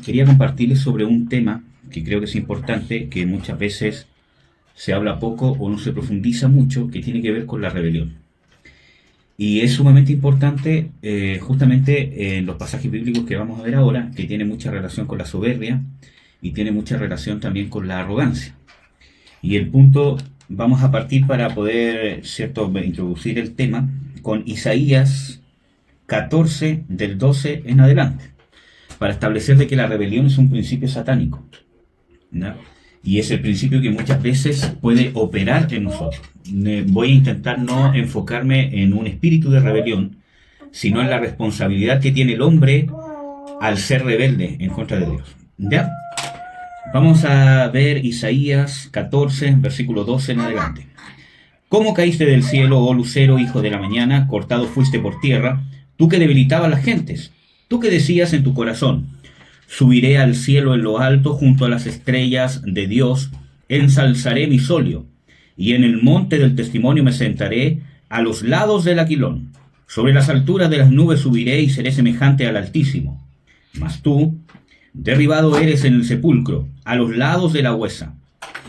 quería compartirles sobre un tema que creo que es importante, que muchas veces se habla poco o no se profundiza mucho, que tiene que ver con la rebelión. Y es sumamente importante justamente en los pasajes bíblicos que vamos a ver ahora, que tiene mucha relación con la soberbia y tiene mucha relación también con la arrogancia. Y el punto, vamos a partir para poder, ¿cierto?, introducir el tema con Isaías 14 del 12 en adelante, para establecer de que la rebelión es un principio satánico, ¿no? Y es el principio que muchas veces puede operar en nosotros. Voy a intentar no enfocarme en un espíritu de rebelión, sino en la responsabilidad que tiene el hombre al ser rebelde en contra de Dios. ¿Ya? Vamos a ver Isaías 14, versículo 12 en adelante. ¿Cómo caíste del cielo, oh lucero, hijo de la mañana? Cortado fuiste por tierra, tú que debilitabas las gentes, tú que decías en tu corazón: subiré al cielo en lo alto, junto a las estrellas de Dios, ensalzaré mi solio, y en el monte del testimonio me sentaré, a los lados del aquilón. Sobre las alturas de las nubes subiré y seré semejante al Altísimo. Mas tú, derribado eres en el sepulcro, a los lados de la huesa.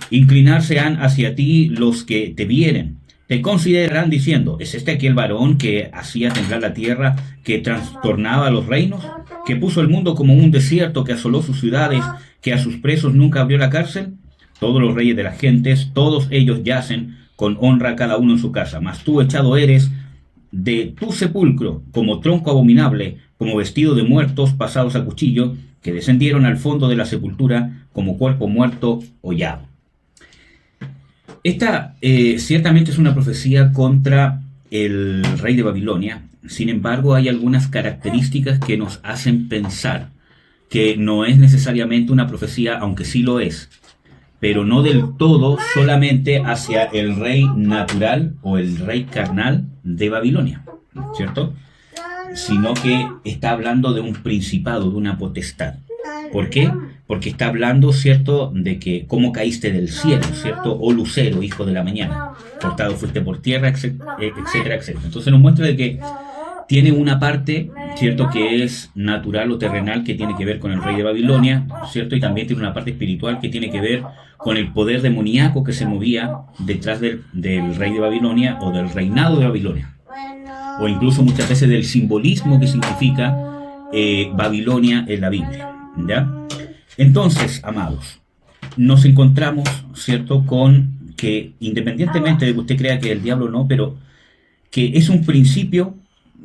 Inclinarse han hacia ti los que te vieren. Te considerarán diciendo: ¿es este aquel varón que hacía temblar la tierra, que trastornaba los reinos, que puso el mundo como un desierto, que asoló sus ciudades, que a sus presos nunca abrió la cárcel? Todos los reyes de las gentes, todos ellos yacen con honra cada uno en su casa. Mas tú echado eres de tu sepulcro, como tronco abominable, como vestido de muertos pasados a cuchillo, que descendieron al fondo de la sepultura como cuerpo muerto hollado. Esta ciertamente es una profecía contra el rey de Babilonia. Sin embargo, hay algunas características que nos hacen pensar que no es necesariamente una profecía, aunque sí lo es, pero no del todo solamente hacia el rey natural o el rey carnal de Babilonia, ¿cierto? Sino que está hablando de un principado, de una potestad. ¿Por qué? Porque está hablando, ¿cierto?, de que cómo caíste del cielo, ¿cierto? Oh lucero, hijo de la mañana, cortado fuiste por tierra, etcétera, etcétera. Entonces nos muestra de que tiene una parte, ¿cierto?, que es natural o terrenal, que tiene que ver con el rey de Babilonia, ¿cierto? Y también tiene una parte espiritual que tiene que ver con el poder demoníaco que se movía detrás del rey de Babilonia o del reinado de Babilonia. O incluso muchas veces del simbolismo que significa Babilonia en la Biblia, ¿ya? Entonces, amados, nos encontramos, ¿cierto?, con que independientemente de que usted crea que el diablo no, pero que es un principio,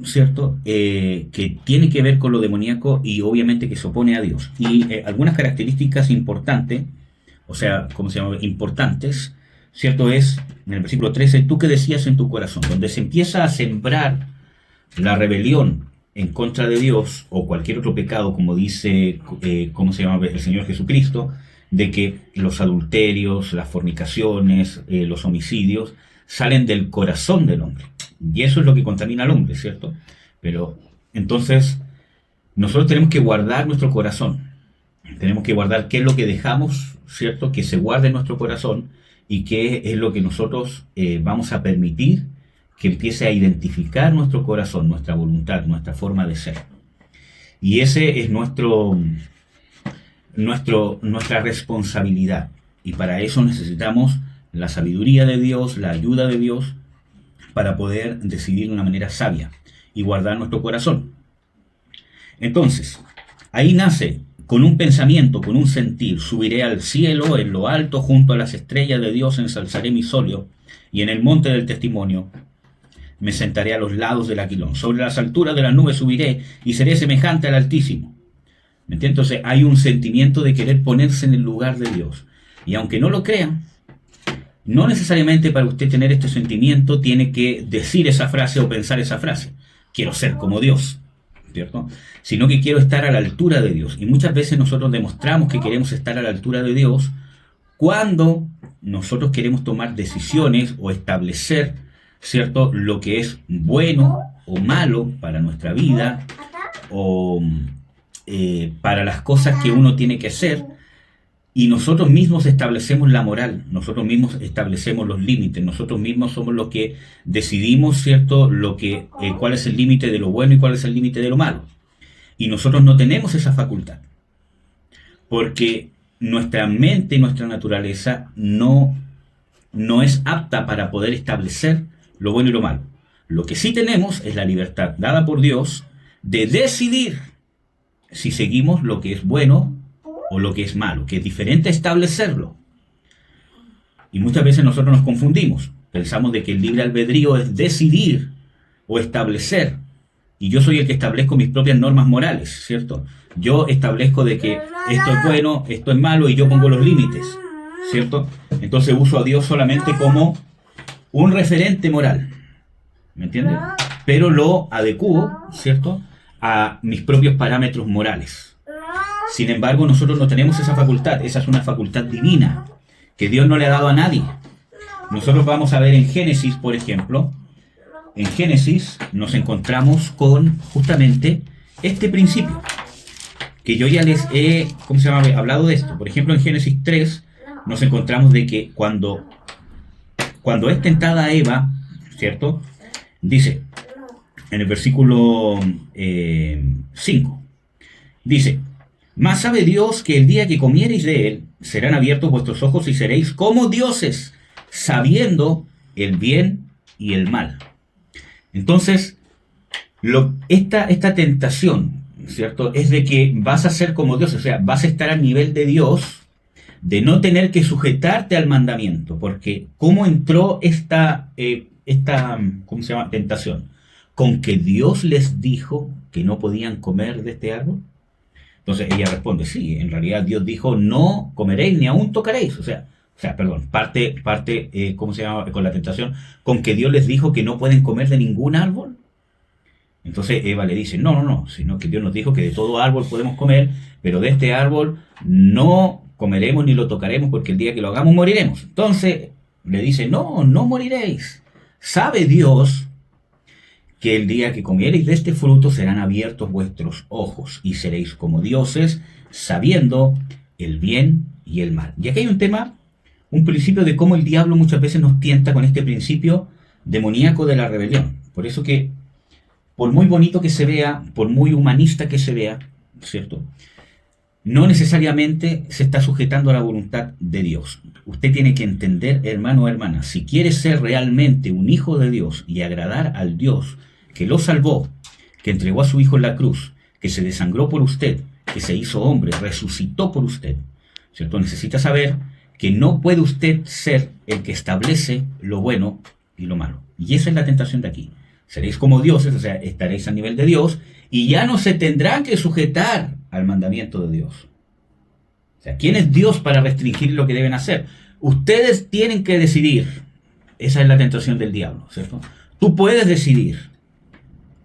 ¿cierto?, que tiene que ver con lo demoníaco y obviamente que se opone a Dios. Y algunas características importantes, o sea, ¿cómo se llama?, importantes, ¿cierto? Es, en el versículo 13, tú que decías en tu corazón, donde se empieza a sembrar la rebelión en contra de Dios o cualquier otro pecado, como dice, ¿cómo se llama?, el Señor Jesucristo, de que los adulterios, las fornicaciones, los homicidios, salen del corazón del hombre. Y eso es lo que contamina al hombre, ¿cierto? Pero entonces nosotros tenemos que guardar nuestro corazón. Tenemos que guardar qué es lo que dejamos, ¿cierto?, que se guarde en nuestro corazón, y qué es lo que nosotros vamos a permitir que empiece a identificar nuestro corazón, nuestra voluntad, nuestra forma de ser. Y ese es nuestra responsabilidad. Y para eso necesitamos la sabiduría de Dios, la ayuda de Dios, para poder decidir de una manera sabia y guardar nuestro corazón. Entonces, ahí nace con un pensamiento, con un sentir: subiré al cielo, en lo alto, junto a las estrellas de Dios, ensalzaré mi solio, y en el monte del testimonio me sentaré a los lados del aquilón. Sobre las alturas de las nubes subiré y seré semejante al Altísimo. ¿Me entiendes? Entonces hay un sentimiento de querer ponerse en el lugar de Dios. Y aunque no lo crean, no necesariamente para usted tener este sentimiento tiene que decir esa frase o pensar esa frase: quiero ser como Dios, ¿cierto? Sino que quiero estar a la altura de Dios. Y muchas veces nosotros demostramos que queremos estar a la altura de Dios cuando nosotros queremos tomar decisiones o establecer, ¿cierto?, lo que es bueno o malo para nuestra vida, o para las cosas que uno tiene que hacer. Y nosotros mismos establecemos la moral, nosotros mismos establecemos los límites, nosotros mismos somos los que decidimos, ¿cierto?, cuál es el límite de lo bueno y cuál es el límite de lo malo. Y nosotros no tenemos esa facultad. porque nuestra mente y nuestra naturaleza no es apta para poder establecer lo bueno y lo malo. Lo que sí tenemos es la libertad dada por Dios de decidir si seguimos lo que es bueno o lo que es malo, que es diferente establecerlo. Y muchas veces nosotros nos confundimos. Pensamos de que el libre albedrío es decidir o establecer. Y yo soy el que establezco mis propias normas morales, ¿cierto? Yo establezco de que esto es bueno, esto es malo y yo pongo los límites, ¿cierto? Entonces uso a Dios solamente como un referente moral, ¿me entiendes? Pero lo adecuo, ¿cierto?, a mis propios parámetros morales. Sin embargo, nosotros no tenemos esa facultad. Esa es una facultad divina que Dios no le ha dado a nadie. Nosotros vamos a ver en Génesis, por ejemplo, en Génesis nos encontramos con justamente este principio, que yo ya les he, hablado de esto. Por ejemplo, en Génesis 3 nos encontramos de que cuando es tentada Eva, ¿cierto?, dice, en el versículo 5, dice, mas sabe Dios que el día que comiereis de él, serán abiertos vuestros ojos y seréis como dioses, sabiendo el bien y el mal. Entonces, esta tentación, ¿cierto?, es de que vas a ser como Dios, o sea, vas a estar al nivel de Dios, de no tener que sujetarte al mandamiento, porque ¿cómo entró esta tentación? Con que Dios les dijo que no podían comer de este árbol. Entonces ella responde, sí, en realidad Dios dijo, no comeréis ni aún tocaréis. Parte con la tentación, con que Dios les dijo que no pueden comer de ningún árbol. Entonces Eva le dice, no, sino que Dios nos dijo que de todo árbol podemos comer, pero de este árbol no comeremos ni lo tocaremos, porque el día que lo hagamos moriremos. Entonces le dice, no moriréis. Sabe Dios que el día que comiereis de este fruto serán abiertos vuestros ojos y seréis como dioses, sabiendo el bien y el mal. Y aquí hay un principio de cómo el diablo muchas veces nos tienta con este principio demoníaco de la rebelión. Por eso que, por muy bonito que se vea, por muy humanista que se vea, ¿cierto?, no necesariamente se está sujetando a la voluntad de Dios. Usted tiene que entender, hermano o hermana, si quiere ser realmente un hijo de Dios y agradar al Dios que lo salvó, que entregó a su hijo en la cruz, que se desangró por usted, que se hizo hombre, resucitó por usted, ¿cierto? Necesita saber que no puede usted ser el que establece lo bueno y lo malo. Y esa es la tentación de aquí. Seréis como dioses, o sea, estaréis a nivel de Dios, y ya no se tendrán que sujetar al mandamiento de Dios. O sea, ¿quién es Dios para restringir lo que deben hacer? Ustedes tienen que decidir. Esa es la tentación del diablo, ¿cierto? Tú puedes decidir.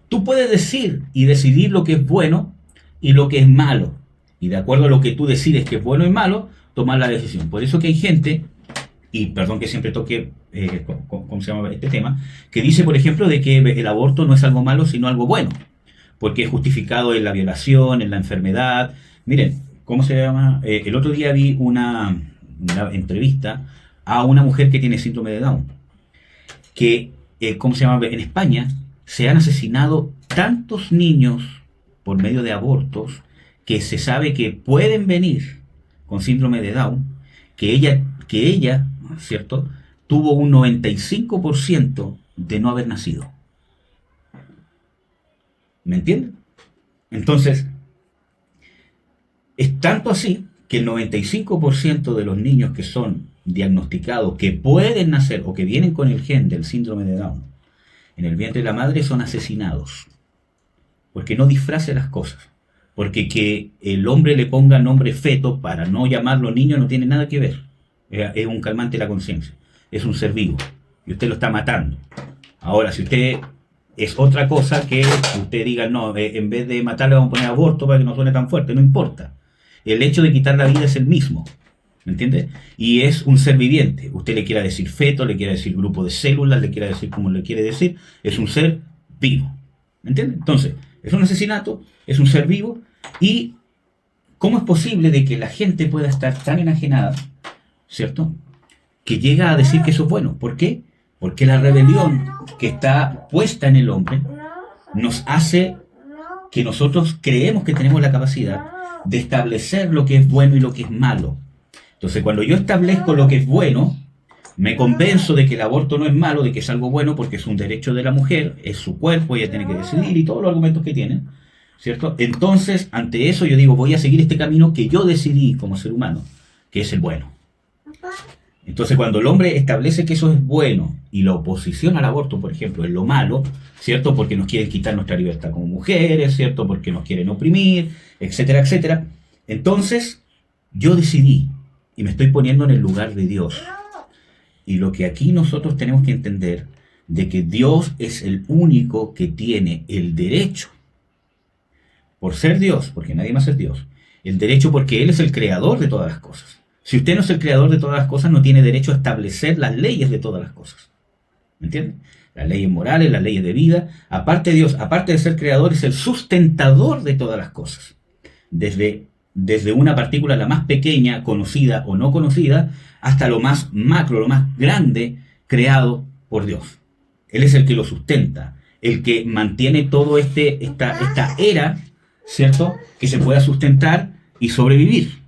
Tú puedes decir y decidir lo que es bueno y lo que es malo. Y de acuerdo a lo que tú decides que es bueno y malo, tomar la decisión. Por eso que hay gente, y perdón que siempre toque, ¿cómo se llama este tema?, que dice, por ejemplo, de que el aborto no es algo malo, sino algo bueno, porque es justificado en la violación, en la enfermedad. Miren, ¿cómo se llama? El otro día vi una entrevista a una mujer que tiene síndrome de Down, que, ¿cómo se llama? En España se han asesinado tantos niños por medio de abortos que se sabe que pueden venir con síndrome de Down, que ella, ¿cierto?, tuvo un 95% de no haber nacido. ¿Me entienden? Entonces, es tanto así que el 95% de los niños que son diagnosticados, que pueden nacer o que vienen con el gen del síndrome de Down en el vientre de la madre, son asesinados. Porque no disfrace las cosas. Porque que el hombre le ponga nombre feto para no llamarlo niño no tiene nada que ver. Es un calmante de la conciencia. Es un ser vivo. Y usted lo está matando. Ahora, si usted es otra cosa, que usted diga, no, en vez de matarle vamos a poner aborto para que no suene tan fuerte, no importa. El hecho de quitar la vida es el mismo. ¿Me entiende? Y es un ser viviente. Usted le quiera decir feto, le quiera decir grupo de células, le quiera decir como le quiere decir, es un ser vivo. ¿Me entiende? Entonces, es un asesinato, es un ser vivo. ¿Y cómo es posible de que la gente pueda estar tan enajenada, ¿cierto?, que llega a decir que eso es bueno? ¿Por qué? Porque la rebelión que está puesta en el hombre nos hace que nosotros creemos que tenemos la capacidad de establecer lo que es bueno y lo que es malo. Entonces, cuando yo establezco lo que es bueno, me convenzo de que el aborto no es malo, de que es algo bueno porque es un derecho de la mujer, es su cuerpo, ella tiene que decidir y todos los argumentos que tiene, ¿cierto? Entonces, ante eso yo digo, voy a seguir este camino que yo decidí como ser humano, que es el bueno. Entonces, cuando el hombre establece que eso es bueno y la oposición al aborto, por ejemplo, es lo malo, ¿cierto? Porque nos quieren quitar nuestra libertad como mujeres, ¿cierto? Porque nos quieren oprimir, etcétera, etcétera. Entonces, yo decidí y me estoy poniendo en el lugar de Dios. Y lo que aquí nosotros tenemos que entender de que Dios es el único que tiene el derecho, por ser Dios, porque nadie más es Dios, el derecho porque Él es el creador de todas las cosas. Si usted no es el creador de todas las cosas, no tiene derecho a establecer las leyes de todas las cosas. ¿Me entiende? Las leyes morales, las leyes de vida. Aparte de Dios, aparte de ser creador, es el sustentador de todas las cosas. Desde una partícula, la más pequeña, conocida o no conocida, hasta lo más macro, lo más grande, creado por Dios. Él es el que lo sustenta, el que mantiene todo esta era, ¿cierto?, que se pueda sustentar y sobrevivir.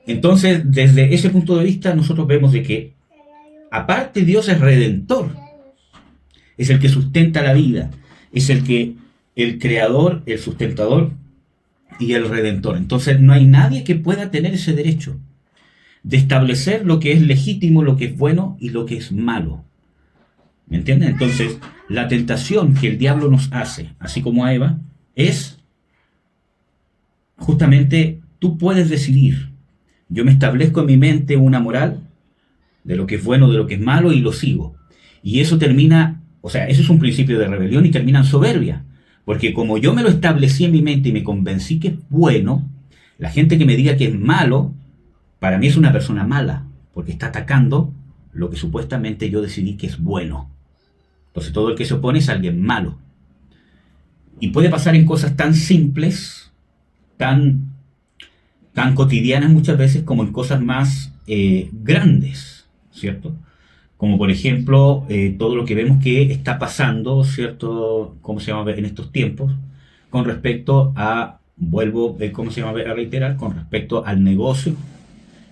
Entonces, desde ese punto de vista, nosotros vemos de que, aparte, Dios es redentor, es el que sustenta la vida, es el creador, el sustentador y el redentor. Entonces, no hay nadie que pueda tener ese derecho de establecer lo que es legítimo, lo que es bueno y lo que es malo. ¿Me entienden? Entonces, la tentación que el diablo nos hace, así como a Eva, es justamente, tú puedes decidir. Yo me establezco en mi mente una moral de lo que es bueno, de lo que es malo, y lo sigo. Y eso termina, o sea, eso es un principio de rebelión y termina en soberbia. Porque como yo me lo establecí en mi mente y me convencí que es bueno, la gente que me diga que es malo, para mí es una persona mala, porque está atacando lo que supuestamente yo decidí que es bueno. Entonces todo el que se opone es alguien malo. Y puede pasar en cosas tan simples, tan cotidianas muchas veces, como en cosas más grandes, ¿cierto? Como por ejemplo, todo lo que vemos que está pasando, ¿cierto? ¿Cómo se llama? En estos tiempos, con respecto a, vuelvo, ¿cómo se llama? A reiterar, con respecto al negocio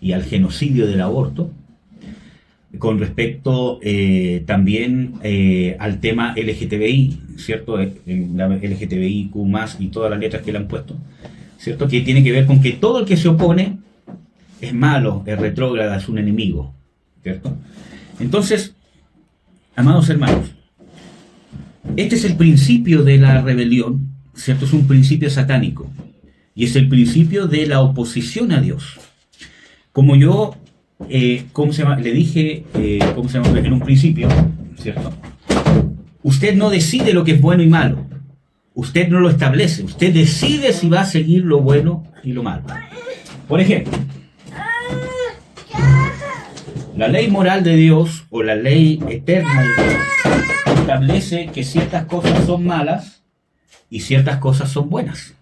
y al genocidio del aborto, con respecto también al tema LGTBI, ¿cierto? La LGTBIQ+, y todas las letras que le han puesto, ¿cierto? Que tiene que ver con que todo el que se opone es malo, es retrógrada, es un enemigo, ¿cierto? Entonces, amados hermanos, este es el principio de la rebelión, ¿cierto? Es un principio satánico y es el principio de la oposición a Dios. Como yo, ¿cómo se llama? Le dije, ¿cómo se llama? En un principio, ¿cierto? Usted no decide lo que es bueno y malo. Usted no lo establece. Usted decide si va a seguir lo bueno y lo malo. Por ejemplo, la ley moral de Dios o la ley eterna de Dios establece que ciertas cosas son malas y ciertas cosas son buenas.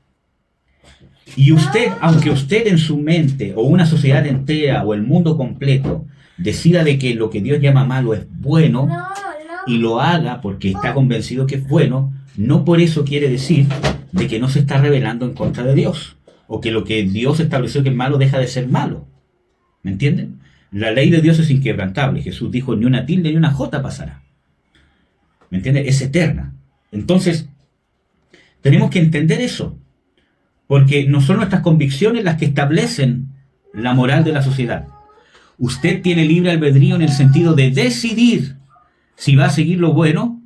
Y usted, aunque usted en su mente o una sociedad entera o el mundo completo decida de que lo que Dios llama malo es bueno y lo haga porque está convencido que es bueno, no por eso quiere decir de que no se está rebelando en contra de Dios o que lo que Dios estableció que es malo deja de ser malo. ¿Me entienden? La ley de Dios es inquebrantable. Jesús dijo, ni una tilde ni una jota pasará. ¿Me entiende? Es eterna. Entonces, tenemos que entender eso. Porque no son nuestras convicciones las que establecen la moral de la sociedad. Usted tiene libre albedrío en el sentido de decidir si va a seguir lo bueno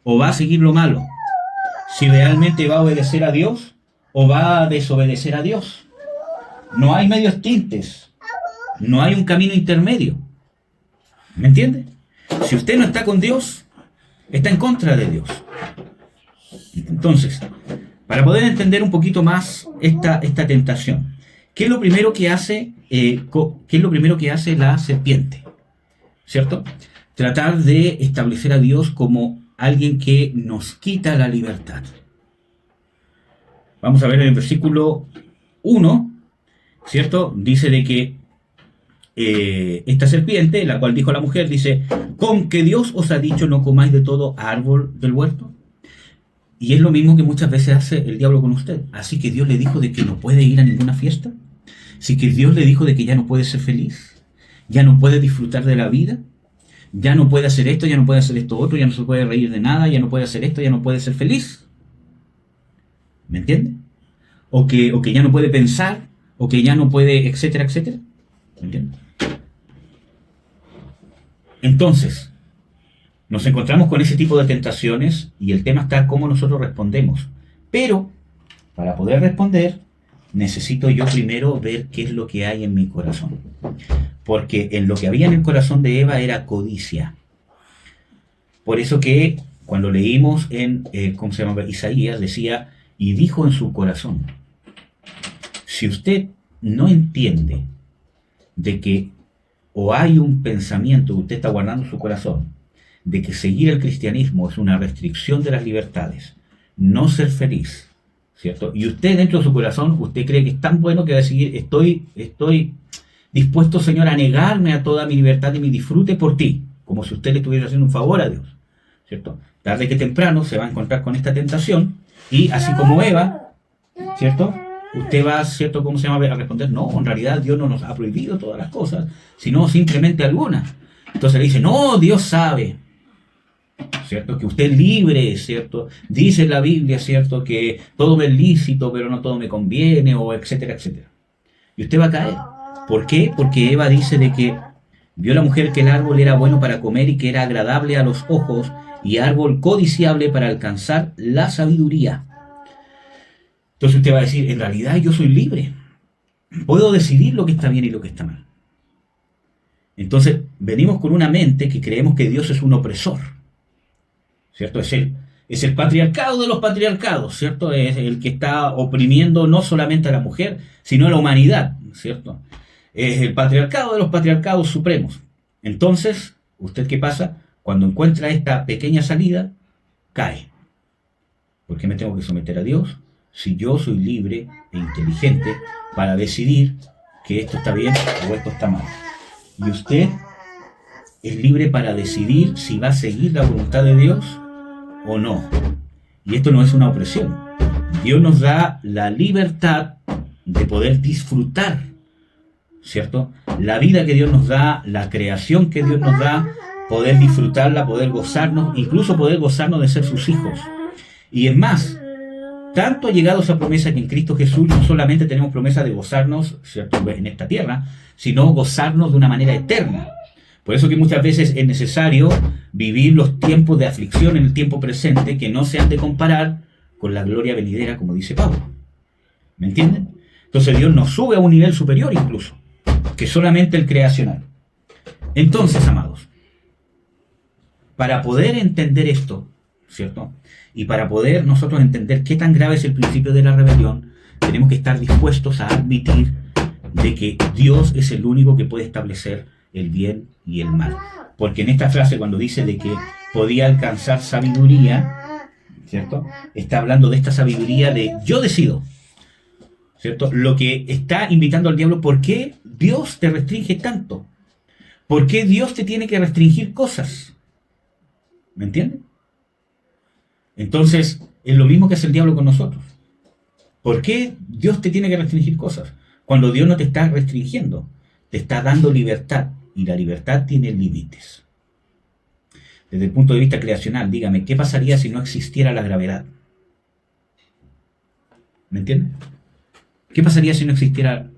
o va a seguir lo malo. Si realmente va a obedecer a Dios o va a desobedecer a Dios. No hay medios tintes. No hay un camino intermedio. ¿Me entiende? Si usted no está con Dios, está en contra de Dios. Entonces, para poder entender un poquito más esta tentación, ¿qué es lo primero que hace, la serpiente? ¿Cierto? Tratar de establecer a Dios como alguien que nos quita la libertad. Vamos a ver en el versículo 1, ¿cierto? Dice de que esta serpiente, la cual dijo a la mujer, dice, ¿con que Dios os ha dicho no comáis de todo árbol del huerto? Y es lo mismo que muchas veces hace el diablo con usted. Así que Dios le dijo de que no puede ir a ninguna fiesta. Así que Dios le dijo de que ya no puede ser feliz. Ya no puede disfrutar de la vida. Ya no puede hacer esto, ya no puede hacer esto otro, ya no se puede reír de nada, ya no puede hacer esto, ya no puede ser feliz. ¿Me entiende? O que ya no puede pensar, o que ya no puede, etcétera, etcétera. ¿Me entiende? Entonces, nos encontramos con ese tipo de tentaciones y el tema está cómo nosotros respondemos. Pero, para poder responder, necesito yo primero ver qué es lo que hay en mi corazón. Porque en lo que había en el corazón de Eva era codicia. Por eso que cuando leímos en, ¿cómo se llama? Isaías, decía, y dijo en su corazón, si usted no entiende de que o hay un pensamiento que usted está guardando en su corazón, de que seguir el cristianismo es una restricción de las libertades, no ser feliz, ¿cierto? Y usted dentro de su corazón, usted cree que es tan bueno que va a decir, estoy dispuesto, Señor, a negarme a toda mi libertad y mi disfrute por ti, como si usted le estuviera haciendo un favor a Dios, ¿cierto? Tarde que temprano se va a encontrar con esta tentación y así como Eva, ¿cierto? Usted va, ¿cierto? ¿Cómo se llama? A responder, no, en realidad Dios no nos ha prohibido todas las cosas, sino simplemente algunas. Entonces le dice, no, Dios sabe, ¿cierto? Que usted es libre, ¿cierto? Dice en la Biblia, ¿cierto? Que todo me es lícito, pero no todo me conviene, o etcétera, etcétera. Y usted va a caer. ¿Por qué? Porque Eva dice de que vio la mujer que el árbol era bueno para comer y que era agradable a los ojos y árbol codiciable para alcanzar la sabiduría. Entonces usted va a decir, en realidad yo soy libre. Puedo decidir lo que está bien y lo que está mal. Entonces venimos con una mente que creemos que Dios es un opresor, ¿cierto? Es el patriarcado de los patriarcados, ¿cierto? Es el que está oprimiendo no solamente a la mujer, sino a la humanidad, ¿cierto? Es el patriarcado de los patriarcados supremos. Entonces, ¿usted qué pasa? Cuando encuentra esta pequeña salida, cae. ¿Por qué me tengo que someter a Dios? Si yo soy libre e inteligente para decidir que esto está bien o esto está mal. Y usted es libre para decidir si va a seguir la voluntad de Dios o no. Y esto no es una opresión. Dios nos da la libertad de poder disfrutar, ¿cierto? La vida que Dios nos da, la creación que Dios nos da, poder disfrutarla, poder gozarnos, incluso poder gozarnos de ser sus hijos. Y es más, tanto ha llegado esa promesa que en Cristo Jesús no solamente tenemos promesa de gozarnos, ¿cierto?, en esta tierra, sino gozarnos de una manera eterna. Por eso que muchas veces es necesario vivir los tiempos de aflicción en el tiempo presente que no se han de comparar con la gloria venidera, como dice Pablo. ¿Me entienden? Entonces Dios nos sube a un nivel superior incluso, que solamente el creacional. Entonces, amados, para poder entender esto, ¿cierto? Y para poder nosotros entender qué tan grave es el principio de la rebelión, tenemos que estar dispuestos a admitir de que Dios es el único que puede establecer el bien y el mal. Porque en esta frase, cuando dice de que podía alcanzar sabiduría, ¿cierto? Está hablando de esta sabiduría de yo decido, ¿cierto? Lo que está invitando al diablo, ¿por qué Dios te restringe tanto? ¿Por qué Dios te tiene que restringir cosas? ¿Me entienden? Entonces, es lo mismo que hace el diablo con nosotros. ¿Por qué Dios te tiene que restringir cosas? Cuando Dios no te está restringiendo, te está dando libertad, y la libertad tiene límites. Desde el punto de vista creacional, dígame, ¿qué pasaría si no existiera la gravedad? ¿Me entienden? ¿Qué pasaría si no existiera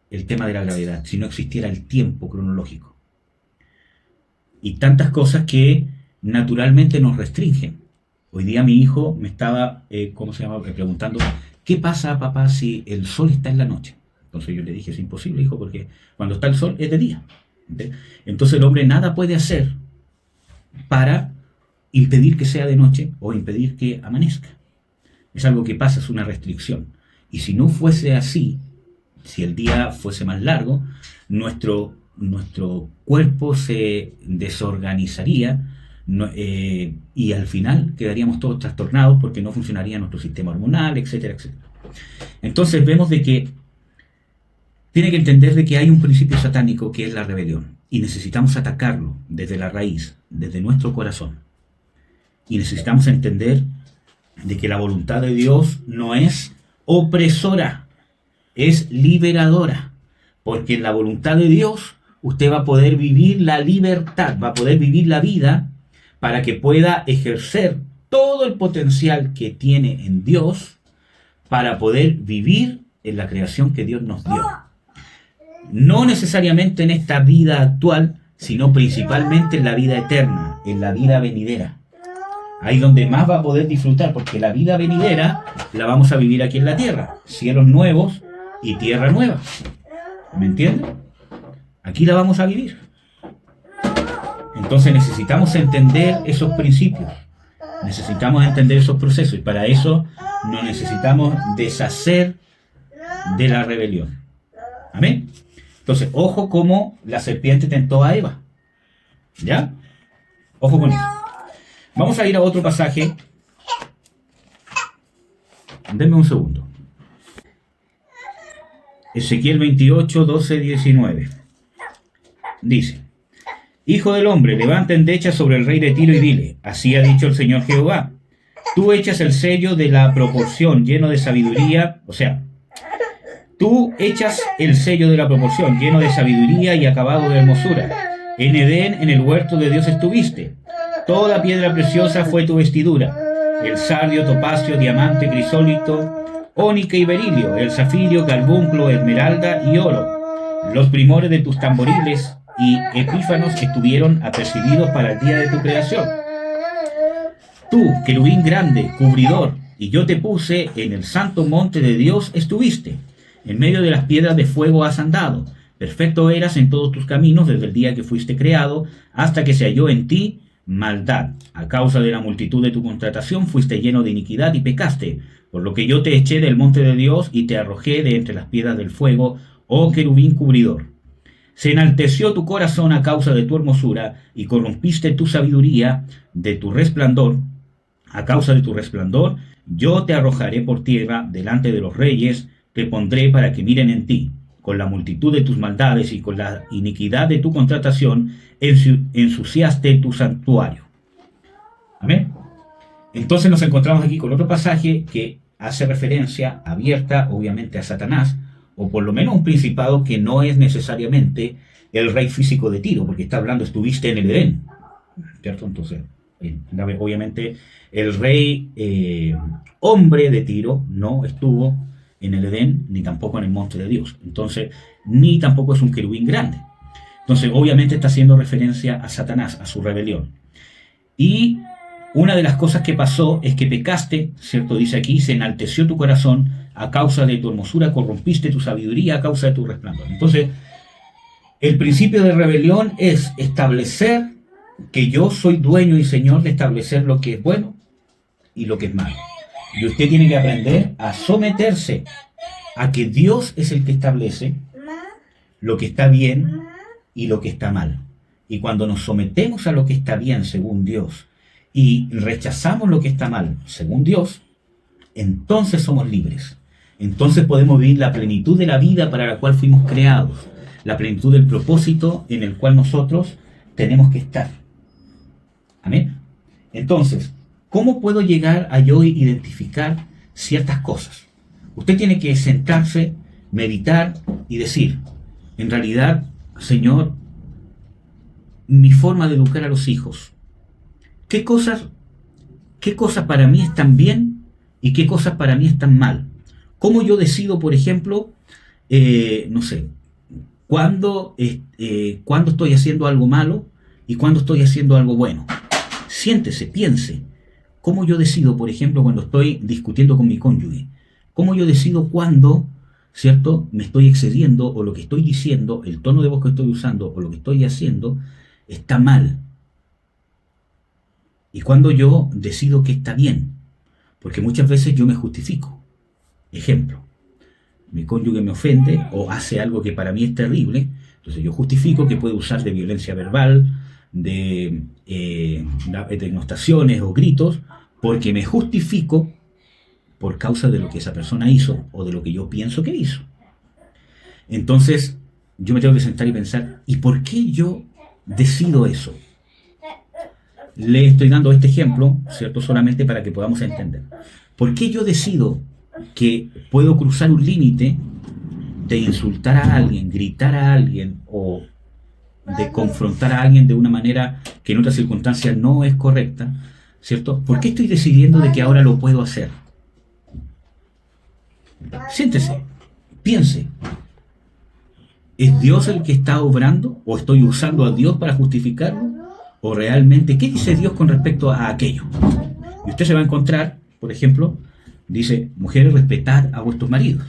el tema de la gravedad? Si no existiera el tiempo cronológico. Y tantas cosas que naturalmente nos restringen. Hoy día mi hijo me estaba, preguntando, ¿qué pasa, papá, si el sol está en la noche? Entonces yo le dije, es imposible, hijo, porque cuando está el sol es de día. Entonces el hombre nada puede hacer para impedir que sea de noche o impedir que amanezca. Es algo que pasa, es una restricción. Y si no fuese así, si el día fuese más largo, nuestro cuerpo se desorganizaría, y al final quedaríamos todos trastornados porque no funcionaría nuestro sistema hormonal, etcétera, etcétera. Entonces vemos de que tiene que entender de que hay un principio satánico que es la rebelión y necesitamos atacarlo desde la raíz, desde nuestro corazón. Y necesitamos entender de que la voluntad de Dios no es opresora, es liberadora, porque en la voluntad de Dios usted va a poder vivir la libertad, va a poder vivir la vida para que pueda ejercer todo el potencial que tiene en Dios para poder vivir en la creación que Dios nos dio. No necesariamente en esta vida actual, sino principalmente en la vida eterna, en la vida venidera. Ahí donde más va a poder disfrutar, porque la vida venidera la vamos a vivir aquí en la tierra. Cielos nuevos y tierra nueva. ¿Me entienden? Aquí la vamos a vivir. Entonces necesitamos entender esos principios. Necesitamos entender esos procesos. Y para eso nos necesitamos deshacer de la rebelión. Amén. Entonces, ojo cómo la serpiente tentó a Eva. ¿Ya? Ojo con eso. Vamos a ir a otro pasaje. Denme un segundo. Ezequiel 28, 12, 19. Dice: Hijo del hombre, levanta endecha sobre el rey de Tiro y dile: así ha dicho el Señor Jehová. Tú echas el sello de la proporción lleno de sabiduría, o sea, tú echas el sello de la proporción lleno de sabiduría y acabado de hermosura. En Edén, en el huerto de Dios estuviste. Toda piedra preciosa fue tu vestidura: el sardio, topacio, diamante, crisólito, ónice y berilio, el zafirio, carbunclo, esmeralda y oro. Los primores de tus tamboriles y epífanos estuvieron apercibidos para el día de tu creación. Tú, querubín grande, cubridor, y yo te puse en el santo monte de Dios estuviste. En medio de las piedras de fuego has andado. Perfecto eras en todos tus caminos desde el día que fuiste creado, hasta que se halló en ti maldad. A causa de la multitud de tu contratación fuiste lleno de iniquidad y pecaste, por lo que yo te eché del monte de Dios y te arrojé de entre las piedras del fuego, oh querubín cubridor. Se enalteció tu corazón a causa de tu hermosura, y corrompiste tu sabiduría de tu resplandor. A causa de tu resplandor, yo te arrojaré por tierra delante de los reyes, te pondré para que miren en ti. Con la multitud de tus maldades y con la iniquidad de tu contratación, ensuciaste tu santuario. Amén. Entonces nos encontramos aquí con otro pasaje que hace referencia abierta, obviamente, a Satanás, o por lo menos un principado que no es necesariamente el rey físico de Tiro, porque está hablando, estuviste en el Edén, ¿cierto? Entonces, obviamente, el rey hombre de Tiro no estuvo en el Edén, ni tampoco en el monte de Dios. Entonces, ni tampoco es un querubín grande. Entonces, obviamente está haciendo referencia a Satanás, a su rebelión. Y una de las cosas que pasó es que pecaste, ¿cierto? Dice aquí, se enalteció tu corazón, a causa de tu hermosura corrompiste tu sabiduría, a causa de tu resplandor. Entonces, el principio de rebelión es establecer que yo soy dueño y señor de establecer lo que es bueno y lo que es malo. Y usted tiene que aprender a someterse a que Dios es el que establece lo que está bien y lo que está mal. Y cuando nos sometemos a lo que está bien según Dios y rechazamos lo que está mal según Dios, entonces somos libres. Entonces podemos vivir la plenitud de la vida para la cual fuimos creados, la plenitud del propósito en el cual nosotros tenemos que estar. Amén. Entonces, ¿cómo puedo llegar a yo identificar ciertas cosas? Usted tiene que sentarse, meditar y decir, en realidad, Señor, mi forma de educar a los hijos, ¿qué cosas para mí están bien y qué cosas para mí están mal? ¿Cómo yo decido, por ejemplo, no sé, cuándo estoy haciendo algo malo y cuándo estoy haciendo algo bueno? Siéntese, piense. ¿Cómo yo decido, por ejemplo, cuando estoy discutiendo con mi cónyuge? ¿Cómo yo decido cuándo, cierto, me estoy excediendo o lo que estoy diciendo, el tono de voz que estoy usando o lo que estoy haciendo está mal? Y cuando yo decido que está bien, porque muchas veces yo me justifico. Ejemplo, mi cónyuge me ofende o hace algo que para mí es terrible, entonces yo justifico que puede usar de violencia verbal, de denostaciones o gritos, porque me justifico por causa de lo que esa persona hizo o de lo que yo pienso que hizo. Entonces yo me tengo que sentar y pensar, ¿y por qué yo decido eso? le estoy dando este ejemplo, ¿cierto? Solamente para que podamos entender. ¿Por qué yo decido que puedo cruzar un límite de insultar a alguien, gritar a alguien o de confrontar a alguien de una manera que en otras circunstancias no es correcta, ¿cierto? ¿Por qué estoy decidiendo de que ahora lo puedo hacer? Siéntese, piense. ¿Es Dios el que está obrando? ¿O estoy usando a Dios para justificarlo? ¿O realmente qué dice Dios con respecto a aquello? Y usted se va a encontrar, por ejemplo, dice, mujeres, respetad a vuestros maridos,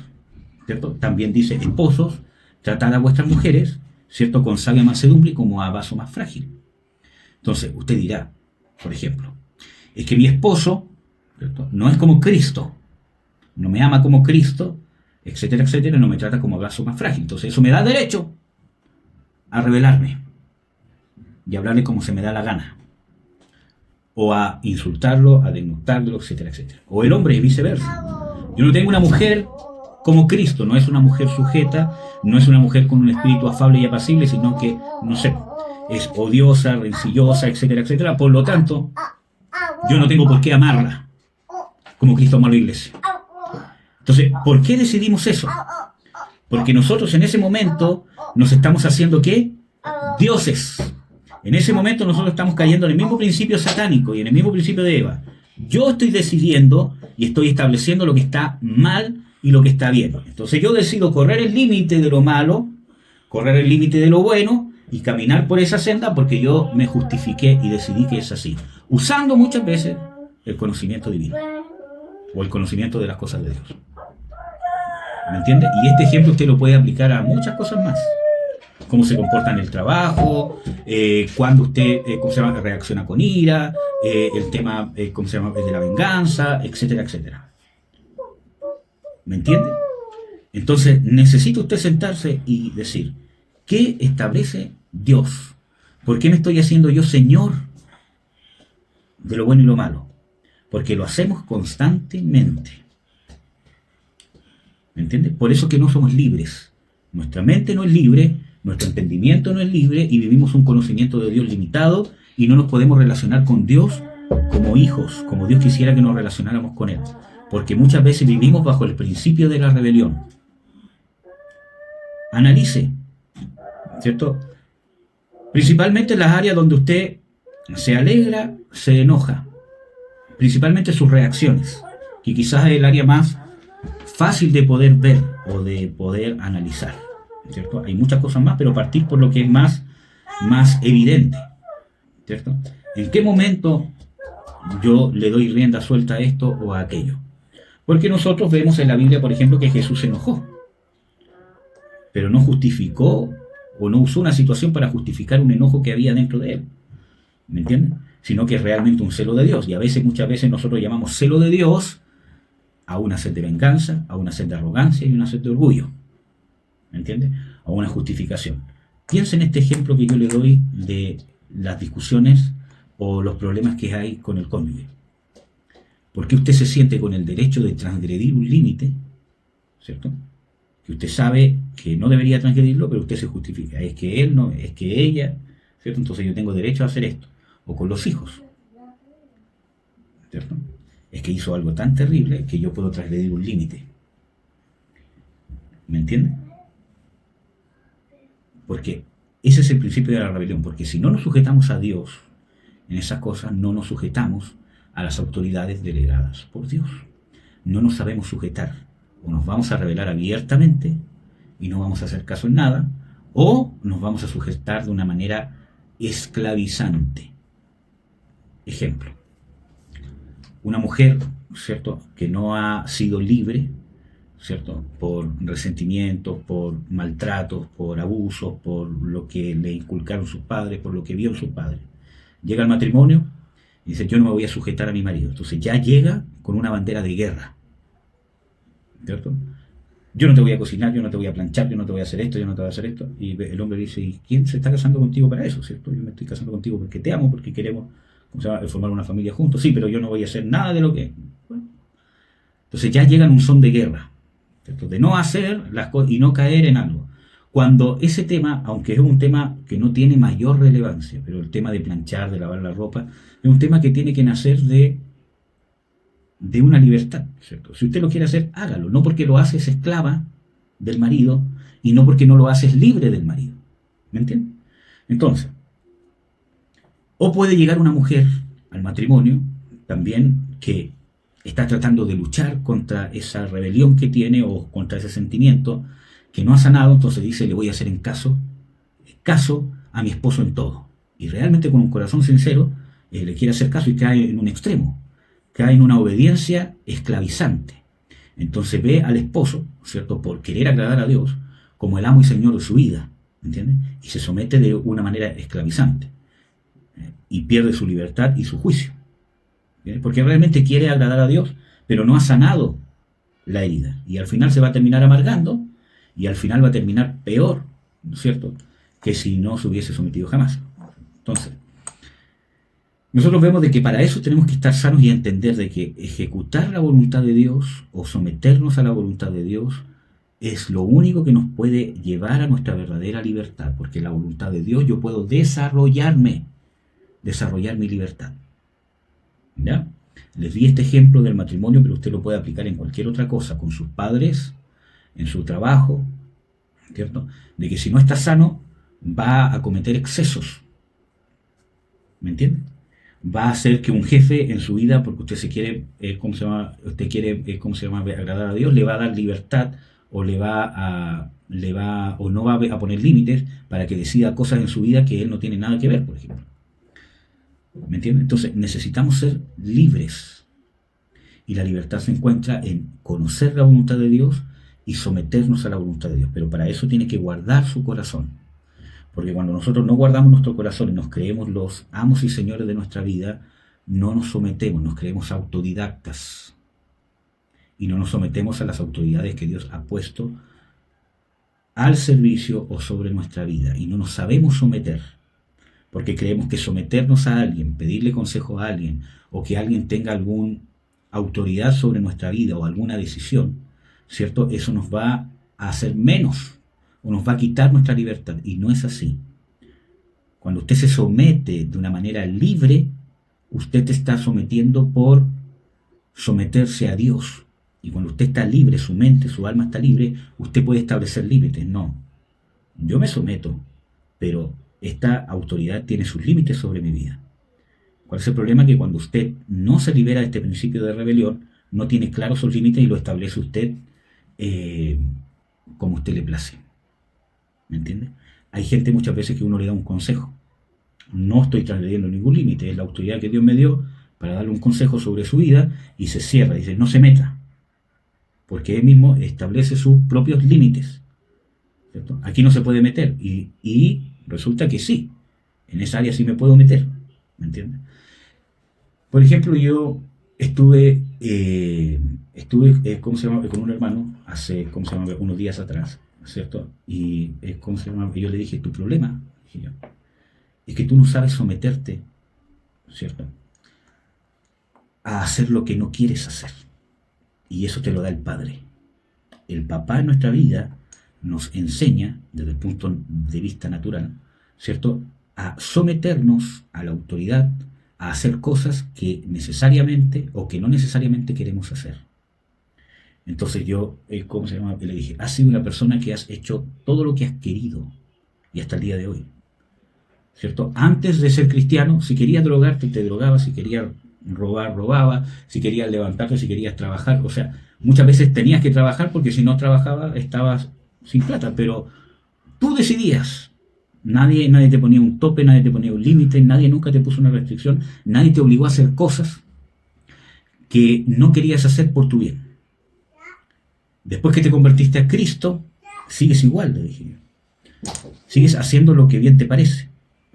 ¿cierto? También dice, esposos, tratad a vuestras mujeres, ¿cierto? Con sabia mansedumbre y como a vaso más frágil. Entonces, usted dirá, por ejemplo, es que mi esposo, ¿cierto?, no es como Cristo, no me ama como Cristo, etcétera, etcétera, no me trata como vaso más frágil. Entonces eso me da derecho a rebelarme y hablarle como se me da la gana, o a insultarlo, a denigtarlo, etcétera, etcétera. O el hombre y viceversa. Yo no tengo una mujer como Cristo, no es una mujer sujeta, no es una mujer con un espíritu afable y apacible, sino que, no sé, es odiosa, rencillosa, etcétera, etcétera. Por lo tanto, yo no tengo por qué amarla como Cristo amó a la iglesia. Entonces, ¿por qué decidimos eso? Porque nosotros en ese momento nos estamos haciendo ¿qué? Dioses. En ese momento nosotros estamos cayendo en el mismo principio satánico y en el mismo principio de Eva. Yo estoy decidiendo y estoy estableciendo lo que está mal y lo que está bien. Entonces yo decido correr el límite de lo malo, correr el límite de lo bueno y caminar por esa senda porque yo me justifiqué y decidí que es así. Usando muchas veces el conocimiento divino o el conocimiento de las cosas de Dios. ¿Me entiende? Y este ejemplo usted lo puede aplicar a muchas cosas más. Cómo se comporta en el trabajo, cuando usted ¿cómo se llama?, reacciona con ira, el tema ¿cómo se llama?, de la venganza, etcétera, etcétera. ¿Me entiende? Entonces necesita usted sentarse y decir, ¿qué establece Dios? ¿Por qué me estoy haciendo yo Señor de lo bueno y lo malo? Porque lo hacemos constantemente. ¿Me entiende? Por eso que no somos libres. Nuestra mente no es libre, nuestro entendimiento no es libre y vivimos un conocimiento de Dios limitado y no nos podemos relacionar con Dios como hijos, como Dios quisiera que nos relacionáramos con Él. Porque muchas veces vivimos bajo el principio de la rebelión. Analice, ¿cierto? Principalmente en las áreas donde usted se alegra, se enoja. Principalmente sus reacciones, que quizás es el área más fácil de poder ver o de poder analizar, ¿cierto? Hay muchas cosas más, pero partir por lo que es más evidente, ¿cierto? ¿En qué momento yo le doy rienda suelta a esto o a aquello? Porque nosotros vemos en la Biblia, por ejemplo, que Jesús se enojó, pero no justificó o no usó una situación para justificar un enojo que había dentro de él, ¿me entienden? Sino que es realmente un celo de Dios, y a veces, muchas veces nosotros llamamos celo de Dios a una sed de venganza, a una sed de arrogancia y una sed de orgullo, ¿me entiende? A una justificación. Piensa en este ejemplo que yo le doy de las discusiones o los problemas que hay con el cónyuge. ¿Por qué usted se siente con el derecho de transgredir un límite, ¿cierto?, que usted sabe que no debería transgredirlo, pero usted se justifica? Es que él no, es que ella, ¿cierto? Entonces yo tengo derecho a hacer esto. O con los hijos, ¿cierto? Es que hizo algo tan terrible que yo puedo transgredir un límite. ¿Me entiende? Porque ese es el principio de la rebelión. Porque si no nos sujetamos a Dios en esas cosas, no nos sujetamos a las autoridades delegadas por Dios. No nos sabemos sujetar. O nos vamos a rebelar abiertamente y no vamos a hacer caso en nada, o nos vamos a sujetar de una manera esclavizante. Ejemplo, una mujer, ¿cierto?, que no ha sido libre, ¿cierto?, por resentimientos, por maltratos, por abusos, por lo que le inculcaron sus padres, por lo que vio en sus padres. Llega al matrimonio y dice, yo no me voy a sujetar a mi marido. Entonces ya llega con una bandera de guerra, ¿cierto? Yo no te voy a cocinar, yo no te voy a planchar, yo no te voy a hacer esto, yo no te voy a hacer esto. Y el hombre dice, ¿y quién se está casando contigo para eso, cierto? Yo me estoy casando contigo porque te amo, porque queremos, ¿cómo se llama?, formar una familia juntos. Sí, pero yo no voy a hacer nada de lo que... Bueno. Entonces ya llegan un son de guerra, ¿cierto?, de no hacer las cosas y no caer en algo. cuando ese tema, aunque es un tema que no tiene mayor relevancia, pero el tema de planchar, de lavar la ropa, es un tema que tiene que nacer de una libertad, ¿cierto? Si usted lo quiere hacer, hágalo, no porque lo hace es esclava del marido y no porque no lo hace es libre del marido. ¿Me entiende? Entonces, o puede llegar una mujer al matrimonio también que está tratando de luchar contra esa rebelión que tiene o contra ese sentimiento que no ha sanado, entonces dice, le voy a hacer caso a mi esposo en todo. Y realmente con un corazón sincero le quiere hacer caso y cae en un extremo, cae en una obediencia esclavizante. Entonces ve al esposo, ¿cierto?, por querer agradar a Dios, como el amo y señor de su vida, ¿entiendes? Y se somete de una manera esclavizante. Y pierde su libertad y su juicio. Porque realmente quiere agradar a Dios, pero no ha sanado la herida. Y al final se va a terminar amargando, y al final va a terminar peor, ¿no es cierto?, que si no se hubiese sometido jamás. Entonces, nosotros vemos de que para eso tenemos que estar sanos y entender de que ejecutar la voluntad de Dios o someternos a la voluntad de Dios es lo único que nos puede llevar a nuestra verdadera libertad, porque la voluntad de Dios yo puedo desarrollar mi libertad. ¿Ya? Les di este ejemplo del matrimonio, pero usted lo puede aplicar en cualquier otra cosa, con sus padres, en su trabajo, ¿cierto? De que si no está sano, va a cometer excesos. ¿Me entiende? Va a hacer que un jefe en su vida, porque usted se quiere, usted quiere, agradar a Dios, le va a dar libertad o o no va a poner límites para que decida cosas en su vida que él no tiene nada que ver, por ejemplo. ¿Me entiende? Entonces necesitamos ser libres. Y la libertad se encuentra en conocer la voluntad de Dios y someternos a la voluntad de Dios. Pero para eso tiene que guardar su corazón. Porque cuando nosotros no guardamos nuestro corazón y nos creemos los amos y señores de nuestra vida, no nos sometemos, nos creemos autodidactas. Y no nos sometemos a las autoridades que Dios ha puesto al servicio o sobre nuestra vida. Y no nos sabemos someter. Porque creemos que someternos a alguien, pedirle consejo a alguien, o que alguien tenga alguna autoridad sobre nuestra vida o alguna decisión, ¿cierto? Eso nos va a hacer menos, o nos va a quitar nuestra libertad. Y no es así. Cuando usted se somete de una manera libre, usted te está sometiendo por someterse a Dios. Y cuando usted está libre, su mente, su alma está libre, usted puede establecer límites. No, yo me someto, pero esta autoridad tiene sus límites sobre mi vida. ¿Cuál es el problema? Que cuando usted no se libera de este principio de rebelión, no tiene claros sus límites y lo establece usted como usted le place. ¿Me entiende? Hay gente muchas veces que uno le da un consejo. No estoy transgrediendo ningún límite, es la autoridad que Dios me dio para darle un consejo sobre su vida y se cierra, dice, no se meta, porque él mismo establece sus propios límites. ¿Cierto? Aquí no se puede meter y resulta que sí, en esa área sí me puedo meter, ¿me entiendes? Por ejemplo, yo estuve ¿cómo se llama?, con un hermano hace, unos días atrás, ¿cierto? Y yo le dije, tu problema, dije yo, es que tú no sabes someterte, ¿cierto?, a hacer lo que no quieres hacer. Y eso te lo da el Padre. El papá en nuestra vida nos enseña, desde el punto de vista natural, ¿cierto?, a someternos a la autoridad, a hacer cosas que necesariamente o que no necesariamente queremos hacer. Entonces yo, le dije, has sido una persona que has hecho todo lo que has querido y hasta el día de hoy, ¿cierto? Antes de ser cristiano, si querías drogarte, te drogabas, si querías robar, robaba, si querías levantarte, si querías trabajar, o sea, muchas veces tenías que trabajar porque si no trabajabas estabas sin plata, pero tú decidías. Nadie te ponía un tope, nadie te ponía un límite, nadie nunca te puso una restricción, nadie te obligó a hacer cosas que no querías hacer por tu bien. Después que te convertiste a Cristo, sigues igual, le dije yo. Sigues haciendo lo que bien te parece.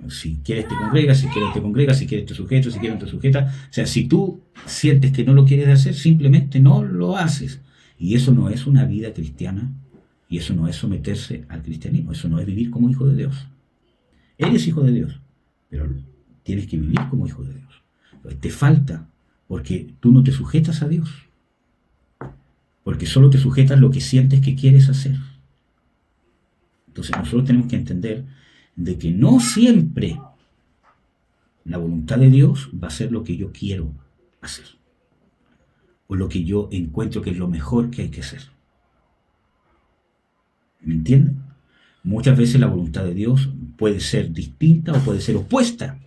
Si quieres te congregas, si quieres te congregas, si quieres te sujetas, si quieres te sujetas. O sea, si tú sientes que no lo quieres hacer, simplemente no lo haces. Y eso no es una vida cristiana, y eso no es someterse al cristianismo, eso no es vivir como hijo de Dios. Eres hijo de Dios, pero tienes que vivir como hijo de Dios. Te falta, porque tú no te sujetas a Dios, porque solo te sujetas lo que sientes que quieres hacer. Entonces nosotros tenemos que entender de que no siempre la voluntad de Dios va a ser lo que yo quiero hacer, o lo que yo encuentro que es lo mejor que hay que hacer. ¿Me entienden? Muchas veces la voluntad de Dios puede ser distinta o puede ser opuesta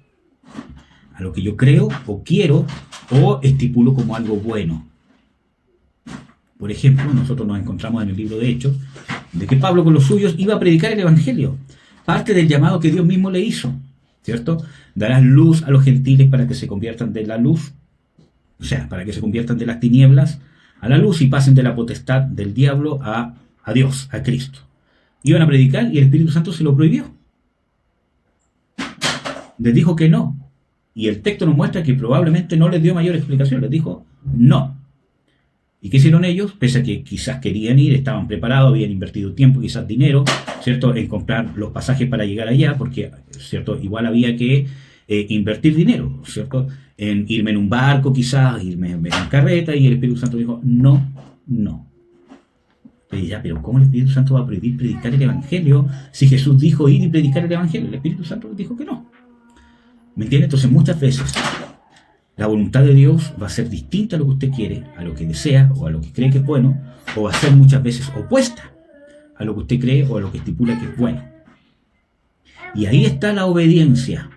a lo que yo creo o quiero o estipulo como algo bueno. Por ejemplo, nosotros nos encontramos en el libro de Hechos de que Pablo con los suyos iba a predicar el Evangelio, parte del llamado que Dios mismo le hizo, ¿cierto? Darás luz a los gentiles para que se conviertan de la luz, o sea, para que se conviertan de las tinieblas a la luz y pasen de la potestad del diablo a Dios, a Cristo. Iban a predicar y el Espíritu Santo se lo prohibió. Les dijo que no. Y el texto nos muestra que probablemente no les dio mayor explicación, les dijo no. ¿Y qué hicieron ellos? Pese a que quizás querían ir, estaban preparados, habían invertido tiempo, quizás dinero, ¿cierto?, en comprar los pasajes para llegar allá, porque, ¿cierto?, igual había que invertir dinero, ¿cierto?, en irme en un barco, quizás, irme en carreta, y el Espíritu Santo dijo, no. Y ya, pero ¿cómo el Espíritu Santo va a prohibir predicar el Evangelio si Jesús dijo ir y predicar el Evangelio? El Espíritu Santo dijo que no. ¿Me entiende? Entonces muchas veces la voluntad de Dios va a ser distinta a lo que usted quiere, a lo que desea o a lo que cree que es bueno, o va a ser muchas veces opuesta a lo que usted cree o a lo que estipula que es bueno. Y ahí está la obediencia,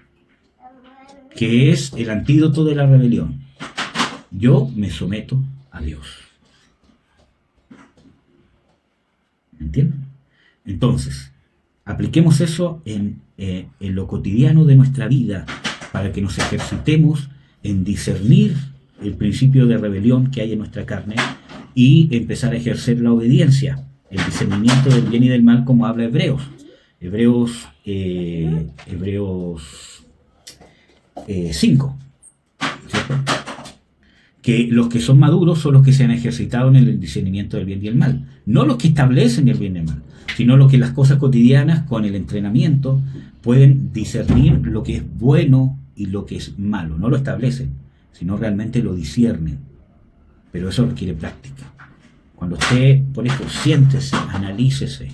que es el antídoto de la rebelión. Yo me someto a Dios. ¿Me entienden? Entonces, apliquemos eso en lo cotidiano de nuestra vida para que nos ejercitemos en discernir el principio de rebelión que hay en nuestra carne y empezar a ejercer la obediencia, el discernimiento del bien y del mal, como habla Hebreos 5, ¿cierto? Que los que son maduros son los que se han ejercitado en el discernimiento del bien y el mal, no los que establecen el bien y el mal, sino los que las cosas cotidianas con el entrenamiento pueden discernir lo que es bueno y lo que es malo. No lo establecen, sino realmente lo disciernen, pero eso requiere práctica. Cuando usted, por eso, siéntese, analícese.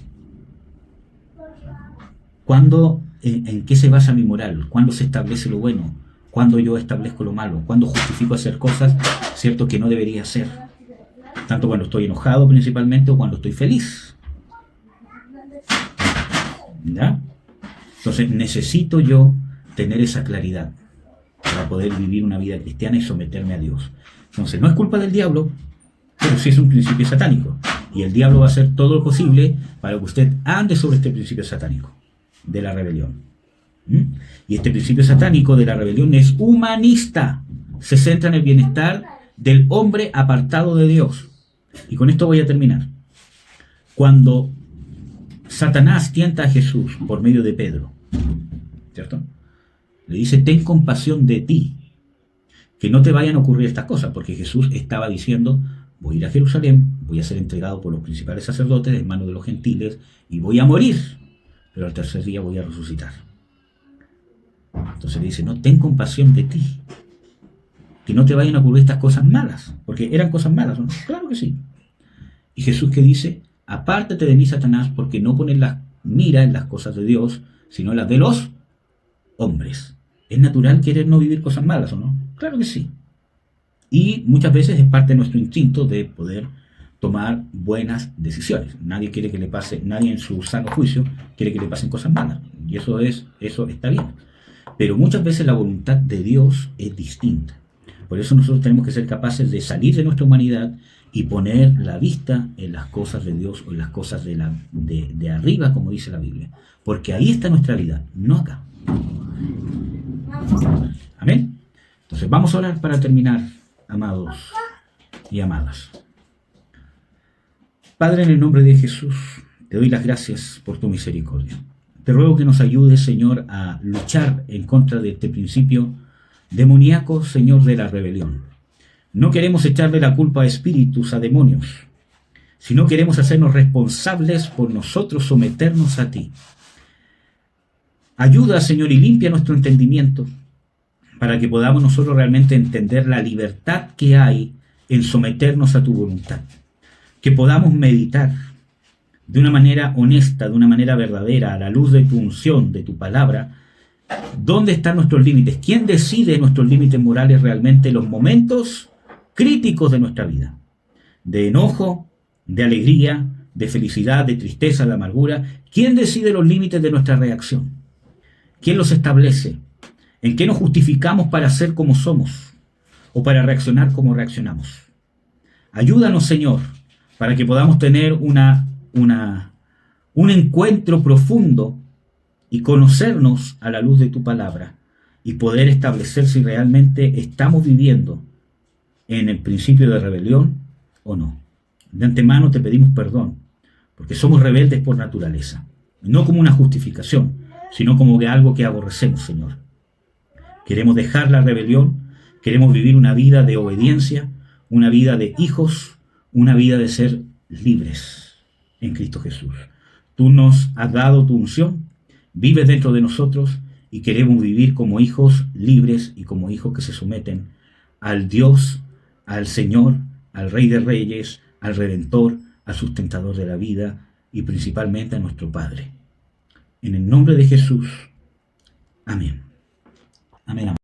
¿En qué se basa mi moral? ¿Cuándo se establece lo bueno? ¿Cuándo yo establezco lo malo? ¿Cuándo justifico hacer cosas, cierto, que no debería hacer? Tanto cuando estoy enojado principalmente o cuando estoy feliz. ¿Ya? Entonces necesito yo tener esa claridad para poder vivir una vida cristiana y someterme a Dios. Entonces no es culpa del diablo, pero sí es un principio satánico. Y el diablo va a hacer todo lo posible para que usted ande sobre este principio satánico de la rebelión. Y este principio satánico de la rebelión es humanista. Se centra en el bienestar del hombre apartado de Dios. Y con esto voy a terminar. Cuando Satanás tienta a Jesús por medio de Pedro, ¿cierto?, le dice, ten compasión de ti, que no te vayan a ocurrir estas cosas, porque Jesús estaba diciendo, voy a ir a Jerusalén, voy a ser entregado por los principales sacerdotes en manos de los gentiles, y voy a morir, pero al tercer día voy a resucitar. Entonces le dice, no, ten compasión de ti, que no te vayan a ocurrir estas cosas malas, porque eran cosas malas, ¿no? Claro que sí. Y Jesús, que dice, apártate de mí, Satanás, porque no pones la mira en las cosas de Dios, sino en las de los hombres. ¿Es natural querer no vivir cosas malas o no? Claro que sí. Y muchas veces es parte de nuestro instinto de poder tomar buenas decisiones. Nadie quiere que le pase, nadie en su sano juicio quiere que le pasen cosas malas. Y eso está bien. Pero muchas veces la voluntad de Dios es distinta. Por eso nosotros tenemos que ser capaces de salir de nuestra humanidad y poner la vista en las cosas de Dios o en las cosas de arriba, como dice la Biblia. Porque ahí está nuestra vida, no acá. Amén. Entonces vamos a orar para terminar, amados y amadas. Padre, en el nombre de Jesús, te doy las gracias por tu misericordia. Te ruego que nos ayudes, Señor, a luchar en contra de este principio demoníaco, Señor, de la rebelión. No queremos echarle la culpa a espíritus, a demonios, sino queremos hacernos responsables por nosotros someternos a ti. Ayuda, Señor, y limpia nuestro entendimiento para que podamos nosotros realmente entender la libertad que hay en someternos a tu voluntad. Que podamos meditar de una manera honesta, de una manera verdadera, a la luz de tu unción, de tu palabra, ¿dónde están nuestros límites? ¿Quién decide nuestros límites morales realmente en los momentos críticos de nuestra vida? De enojo, de alegría, de felicidad, de tristeza, de amargura. ¿Quién decide los límites de nuestra reacción? ¿Quién los establece? ¿En qué nos justificamos para ser como somos o para reaccionar como reaccionamos? Ayúdanos, Señor, para que podamos tener un encuentro profundo y conocernos a la luz de tu palabra y poder establecer si realmente estamos viviendo en el principio de rebelión o no. De antemano te pedimos perdón, porque somos rebeldes por naturaleza, no como una justificación, sino como algo que aborrecemos, Señor. Queremos dejar la rebelión, queremos vivir una vida de obediencia, una vida de hijos, una vida de ser libres en Cristo Jesús. Tú nos has dado tu unción, vives dentro de nosotros y queremos vivir como hijos libres y como hijos que se someten al Dios, al Señor, al Rey de Reyes, al Redentor, al sustentador de la vida y principalmente a nuestro Padre. En el nombre de Jesús. Amén. Amén.